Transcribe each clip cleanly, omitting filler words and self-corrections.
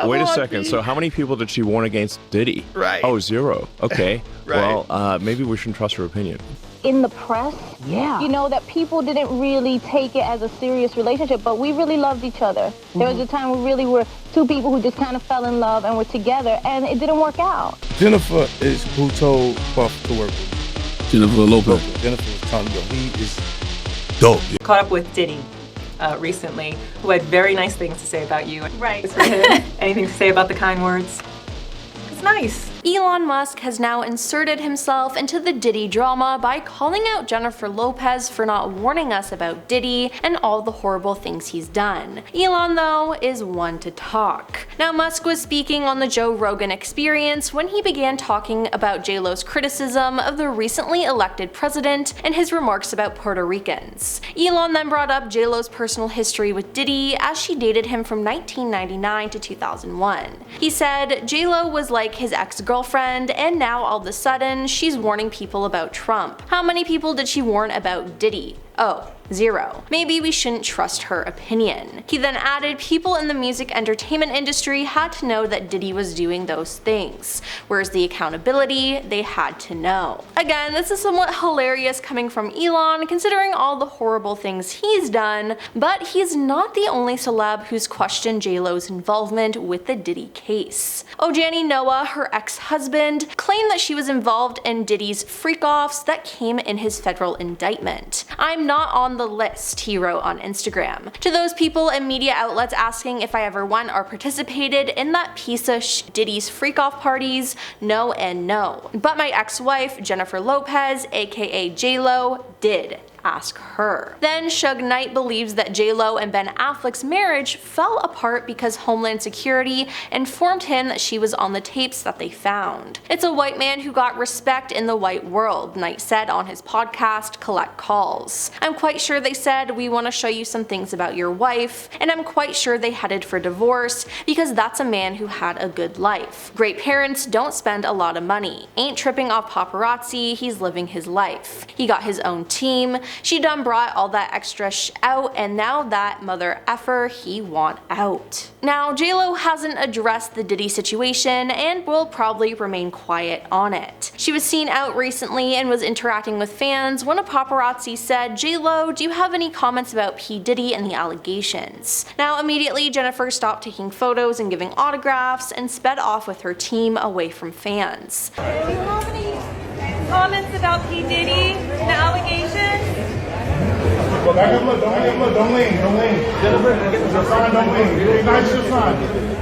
Wait a second. So how many people did she warn against Diddy? Right. Oh, 0. Okay. Right. Well, maybe we shouldn't trust her opinion. In the press, Yeah. you know, that people didn't really take it as a serious relationship, but we really loved each other. There was a time we really were two people who just kind of fell in love and were together, and it didn't work out. Jennifer is who told Puff to work with. Jennifer Lopez. Jennifer was telling me, he is dope. Caught up with Diddy recently, who had very nice things to say about you. Right. Anything to say about the kind words? It's nice. Elon Musk has now inserted himself into the Diddy drama by calling out Jennifer Lopez for not warning us about Diddy and all the horrible things he's done. Elon, though, is one to talk. Now, Musk was speaking on the Joe Rogan Experience when he began talking about JLo's criticism of the recently elected president and his remarks about Puerto Ricans. Elon then brought up JLo's personal history with Diddy as she dated him from 1999 to 2001. He said JLo was like his ex-girlfriend, and now all of a sudden she's warning people about Trump. How many people did she warn about Diddy? Oh, 0. Maybe we shouldn't trust her opinion. He then added people in the music entertainment industry had to know that Diddy was doing those things. Where's the accountability? They had to know. Again, this is somewhat hilarious coming from Elon considering all the horrible things he's done, but he's not the only celeb who's questioned JLo's involvement with the Diddy case. Ojani Noa, her ex-husband, claimed that she was involved in Diddy's freak-offs that came in his federal indictment. "I'm not on the list," he wrote on Instagram. To those people and media outlets asking if I ever went or participated in that piece of Diddy's freak-off parties, no and no. But my ex-wife, Jennifer Lopez, aka JLo, did. Ask her. Then Suge Knight believes that JLo and Ben Affleck's marriage fell apart because Homeland Security informed him that she was on the tapes that they found. "It's a white man who got respect in the white world," Knight said on his podcast Collect Calls. "I'm quite sure they said, we want to show you some things about your wife, and I'm quite sure they headed for divorce because that's a man who had a good life. Great parents don't spend a lot of money. Ain't tripping off paparazzi, he's living his life. He got his own team. She done brought all that extra out, and now that mother effer he want out." Now, JLo hasn't addressed the Diddy situation and will probably remain quiet on it. She was seen out recently and was interacting with fans when a paparazzi said, "JLo, do you have any comments about P. Diddy and the allegations?" Now, immediately Jennifer stopped taking photos and giving autographs and sped off with her team away from fans. Do you have any comments about P. Diddy and the allegations? Go back up, look, don't lean. Jennifer, your sign, don't lean. Nice, your sign.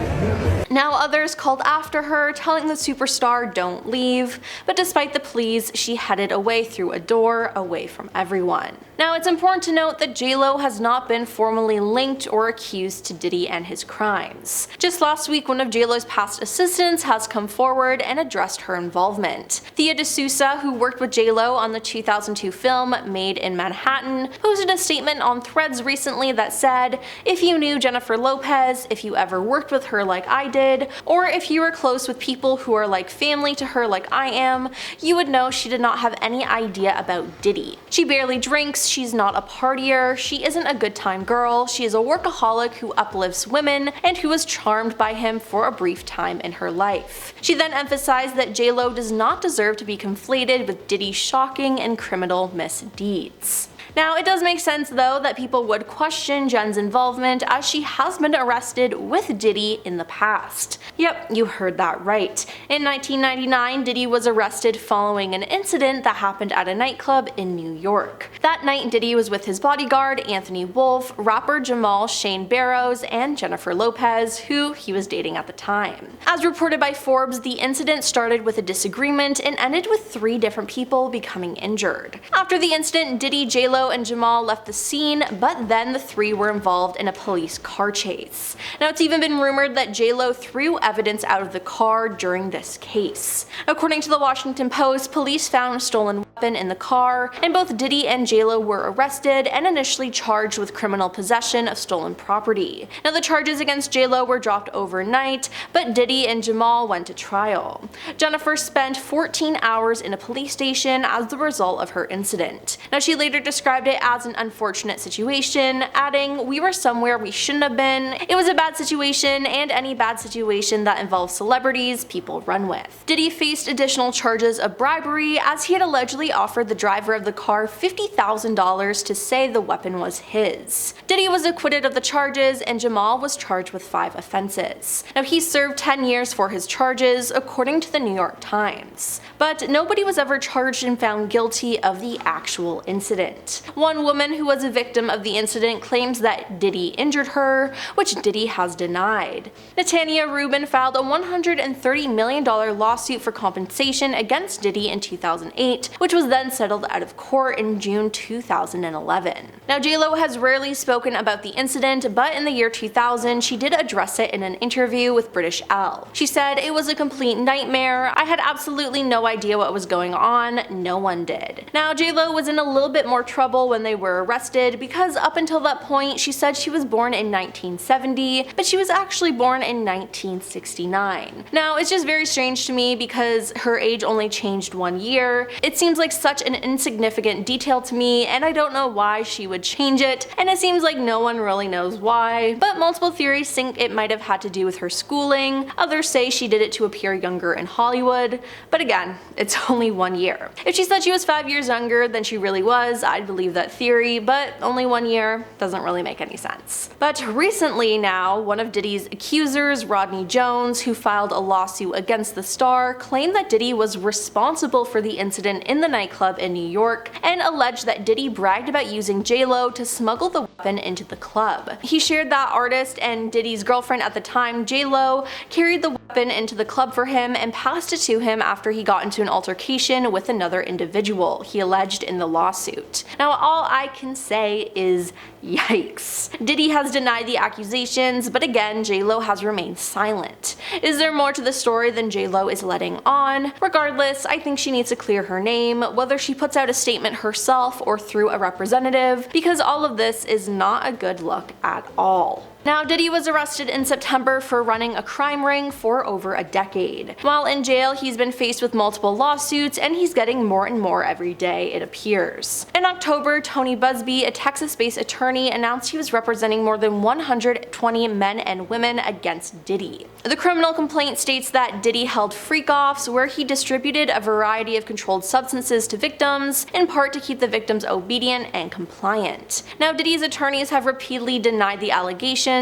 Now others called after her, telling the superstar don't leave, but despite the pleas, she headed away through a door, away from everyone. Now it's important to note that JLo has not been formally linked or accused to Diddy and his crimes. Just last week, one of JLo's past assistants has come forward and addressed her involvement. Thea D'Souza, who worked with JLo on the 2002 film Made in Manhattan, posted a statement on Threads recently that said, "If you knew Jennifer Lopez, if you ever worked with her like I did, or if you were close with people who are like family to her like I am, you would know she did not have any idea about Diddy. She barely drinks, she's not a partier, she isn't a good time girl, she is a workaholic who uplifts women and who was charmed by him for a brief time in her life." She then emphasized that JLo does not deserve to be conflated with Diddy's shocking and criminal misdeeds. Now, it does make sense though that people would question Jen's involvement as she has been arrested with Diddy in the past. Yep, you heard that right. In 1999, Diddy was arrested following an incident that happened at a nightclub in New York. That night, Diddy was with his bodyguard, Anthony Wolf, rapper Jamal Shane Barrows, and Jennifer Lopez, who he was dating at the time. As reported by Forbes, the incident started with a disagreement and ended with 3 different people becoming injured. After the incident, Diddy, JLo, and Jamal left the scene, but then the 3 were involved in a police car chase. Now, it's even been rumored that JLo threw evidence out of the car during this case. According to the Washington Post, police found stolen weapon in the car, and both Diddy and JLo were arrested and initially charged with criminal possession of stolen property. Now the charges against JLo were dropped overnight, but Diddy and Jamal went to trial. Jennifer spent 14 hours in a police station as the result of her incident. Now she later described it as an unfortunate situation, adding, "We were somewhere we shouldn't have been. It was a bad situation, and any bad situation that involves celebrities, people run with." Diddy faced additional charges of bribery as he had allegedly offered the driver of the car $50,000 to say the weapon was his. Diddy was acquitted of the charges, and Jamal was charged with 5 offenses. Now he served 10 years for his charges, according to the New York Times. But nobody was ever charged and found guilty of the actual incident. One woman who was a victim of the incident claims that Diddy injured her, which Diddy has denied. Natania Reuben filed a $130 million lawsuit for compensation against Diddy in 2008, which was then settled out of court in June 2011. Now JLo has rarely spoken about the incident, but in the year 2000 she did address it in an interview with British Elle. She said, "It was a complete nightmare. I had absolutely no idea what was going on. No one did." Now JLo was in a little bit more trouble when they were arrested because up until that point she said she was born in 1970, but she was actually born in 1969. Now it's just very strange to me because her age only changed 1 year. It seems like such an insignificant detail to me, and I don't know why she would change it, and it seems like no one really knows why, but multiple theories think it might have had to do with her schooling. Others say she did it to appear younger in Hollywood, but again, it's only 1 year. If she said she was 5 years younger than she really was, I'd believe that theory, but only 1 year doesn't really make any sense. But recently now, one of Diddy's accusers, Rodney Jones, who filed a lawsuit against the star, claimed that Diddy was responsible for the incident in the nightclub in New York and alleged that Diddy bragged about using JLo to smuggle the weapon into the club. He shared that artist and Diddy's girlfriend at the time, JLo, carried the weapon into the club for him and passed it to him after he got into an altercation with another individual, he alleged in the lawsuit. Now all I can say is yikes. Diddy has denied the accusations, but again, JLo has remained silent. Is there more to the story than JLo is letting on? Regardless, I think she needs to clear her name, whether she puts out a statement herself or through a representative, because all of this is not a good look at all. Now, Diddy was arrested in September for running a crime ring for over a decade. While in jail, he's been faced with multiple lawsuits, and he's getting more and more every day, it appears. In October, Tony Busby, a Texas-based attorney, announced he was representing more than 120 men and women against Diddy. The criminal complaint states that Diddy held freak-offs where he distributed a variety of controlled substances to victims, in part to keep the victims obedient and compliant. Now, Diddy's attorneys have repeatedly denied the allegations.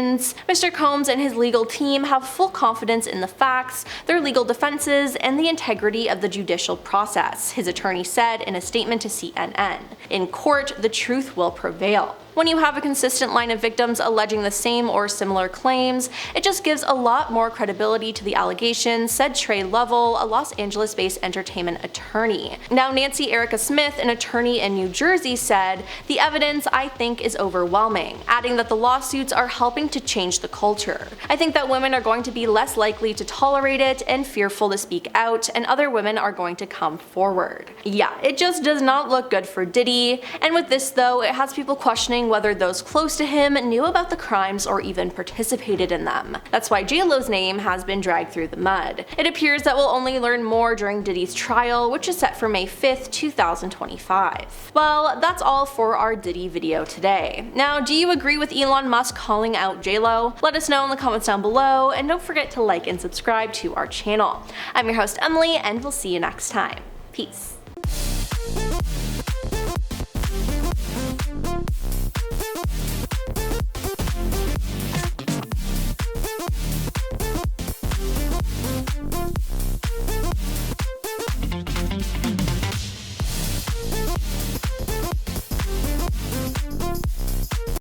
Mr. Combs and his legal team have full confidence in the facts, their legal defenses, and the integrity of the judicial process, his attorney said in a statement to CNN. In court, the truth will prevail. When you have a consistent line of victims alleging the same or similar claims, it just gives a lot more credibility to the allegations, said Trey Lovell, a Los Angeles-based entertainment attorney. Now, Nancy Erica Smith, an attorney in New Jersey, said, "The evidence, I think, is overwhelming," adding that the lawsuits are helping to change the culture. "I think that women are going to be less likely to tolerate it and fearful to speak out, and other women are going to come forward." Yeah, it just does not look good for Diddy, and with this though, it has people questioning whether those close to him knew about the crimes or even participated in them. That's why JLo's name has been dragged through the mud. It appears that we'll only learn more during Diddy's trial, which is set for May 5th, 2025. Well, that's all for our Diddy video today. Now, do you agree with Elon Musk calling out JLo? Let us know in the comments down below, and don't forget to like and subscribe to our channel. I'm your host Emily, and we'll see you next time. Peace.